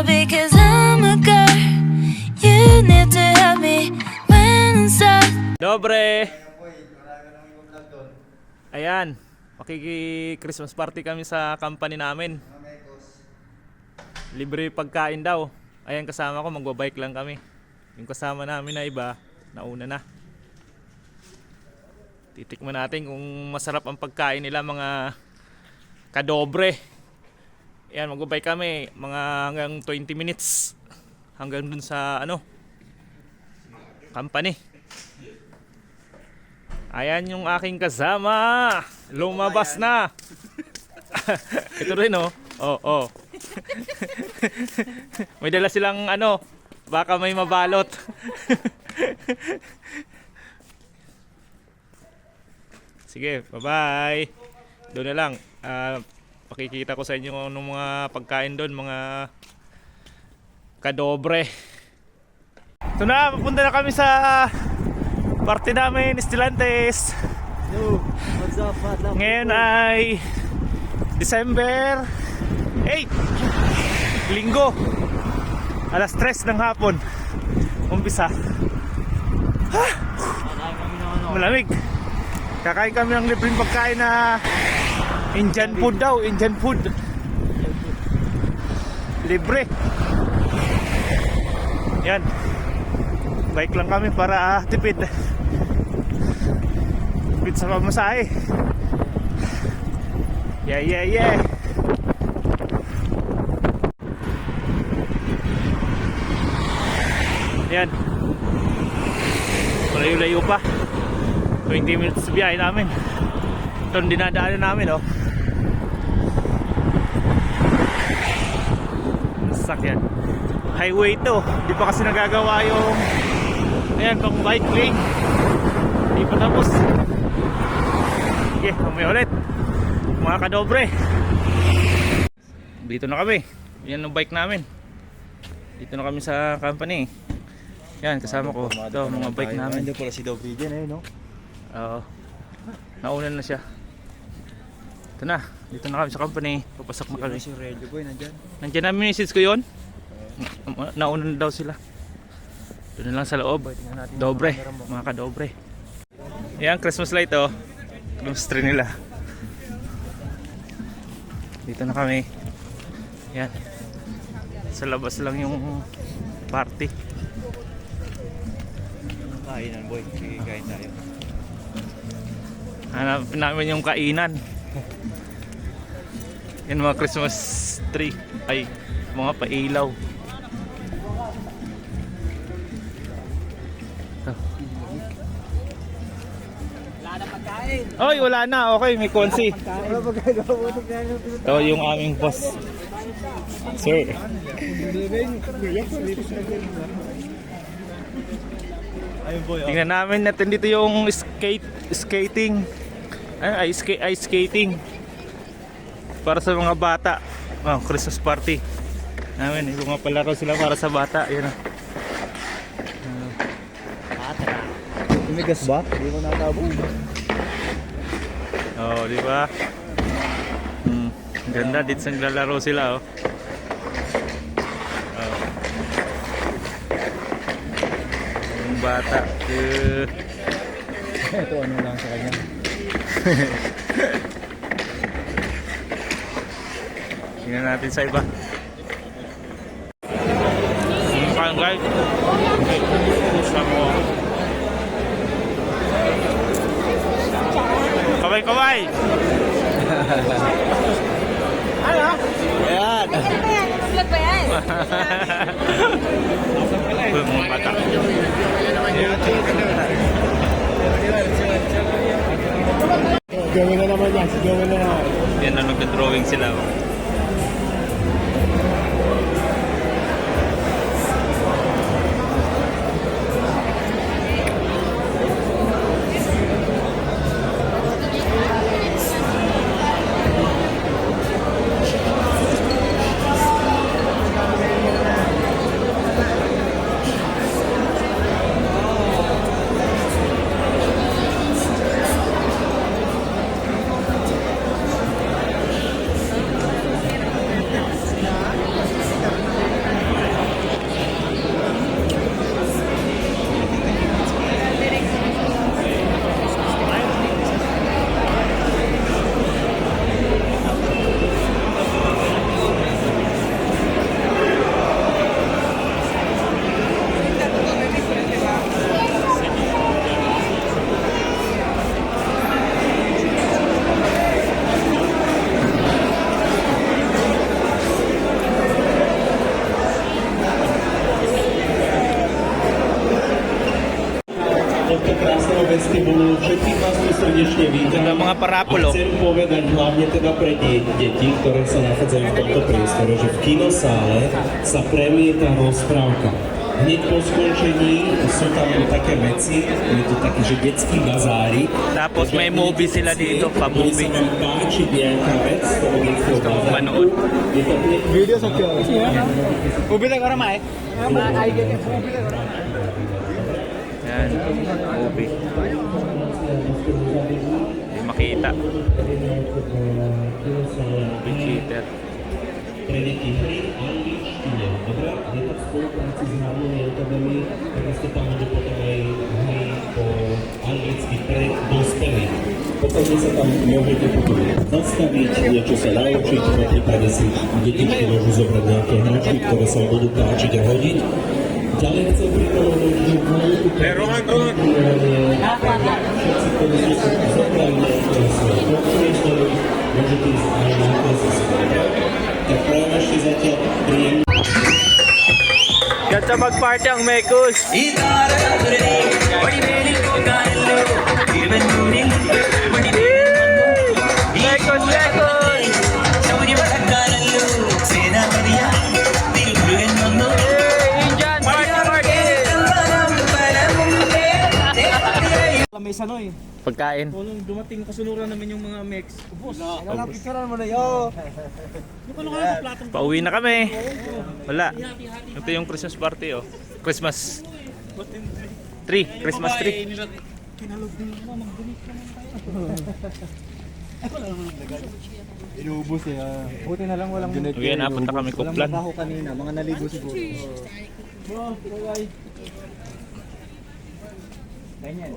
because I'm a girl. You need to help me when I'm stuck. Dobre! Ayan, makiki-Christmas party kami sa company namin. Libre pagkain daw. Ayan, kasama ko, magbabike lang kami. Yung kasama namin na iba, nauna na. Titikman natin kung masarap ang pagkain nila, mga kadobre. Ayan, magbabike kami mga hanggang 20 minutes. Hanggang dun sa company. Ayan yung aking kasama. Lumabas na. Ito rin oh. May dala silang baka may mabalot. Sige, bye-bye. Doon na lang. Pakikita ko sa inyo kung anong mga pagkain doon, mga kadobre. Ito na, papunta na kami sa party namin, Estilantes. Yo, what's up, Madam? Ngayon ay December 8, Linggo, alas 3 ng hapon. Umpisa. Malamig. Kakain kami ng libreng pagkain na Indian food daw, Indian food. Libre. Yan. Bike lang kami para tipid. Tipid sa pamasahe. Yeah. Yan. Malayo-layo pa. 20 minutes sa biyahe namin. Ito ang dinadaanan namin Sakyan. Highway to. Di pa kasi nagagawa yung pang bike lane. Di pa tapos. Okay, mamaya ulit mga kadobre. Dito na kami. Yan ang bike namin. Dito na kami sa company. Yan, kasama ko. Ito, mga bike namin. Nandiyan pala si Dobby dyan Oo. Nauna na siya. Ito na. Dito na kami sa company. Papasok na kami. Si Radio Boy nandyan. Nandiyan na message ko yun. Nauna na daw sila. Doon na lang sa loob. Dobre. Mga kadobre. Yan, Christmas light Christmas tree nila. Dito na kami. Yan. Sa labas lang yung party. Kainan boy, kikain tayo. Hanapin namin yung kainan. Yan mga Christmas tree. Ay, mga pailaw. Oy, wala na. Okay, may konsi. Ito yung aming boss. Sir. Tingnan namin natin dito yung skating. Ice skating. Para sa mga bata. Christmas party. Namin, yung mga palaro sila para sa bata. Yan Tumigas ba? Hindi ko natabong. Di ba? Ganda dito sa naglalaro sila Yung bata. Ito ano lang sa kanya. Tingnan natin sa iba. Ang guys. Kaway. Ano? Ayan. Vlog ba yan? Mga bata. Gawin na naman yan. Gawin na naman. Yan na nagda-drawing sila. mga parapulo. Chcem povedať hlavne teda pre deti, ktoré sa nachádzajú v tomto priestore, že v kinosále sa premieta rozprávka. Hneď po skončení sú tam také veci, je to taký, že detský bazári. Tapos may movie sila dito, Bude pa-movie. sa vám páčiť nejaká vec z toho detského bazáru. Manood. Je to hneď Video sa kyo. Yan, movie. Hindi makita. Movie theater. pre deti hry angličtine. Dobre? Je to v spolupráci s Harmony Academy, takisto tam budú potom aj hry po anglicky pre dospelých. Potom sa tam môžete potom zastaviť, niečo sa naučiť, prípadne si detičky môžu zobrať nejaké hračky, ktoré sa vám budú páčiť a hodiť. Ďalej chcem pripomenúť, že v Holiku všetci, ktorí sú zobrali nejaké svoje priestory, môžete ísť aj na to si tak prajem ešte zatiaľ príjemný. Ganda mag-party ang Mekus. Mekus, Mekus! Indian, party, party! May sanoy. Pagkain. Nung dumating kasunuran namin yung mga mix. Boss, Picturean mo na yo. Pauwi na kami. Wala. Ito yung Christmas party, oh. Christmas tree. Christmas tree. Inubos eh. Buti na lang walang donate. Okay, napunta kami Walang Kuplan. mabaho kanina, mga naligo siguro. Ganyan.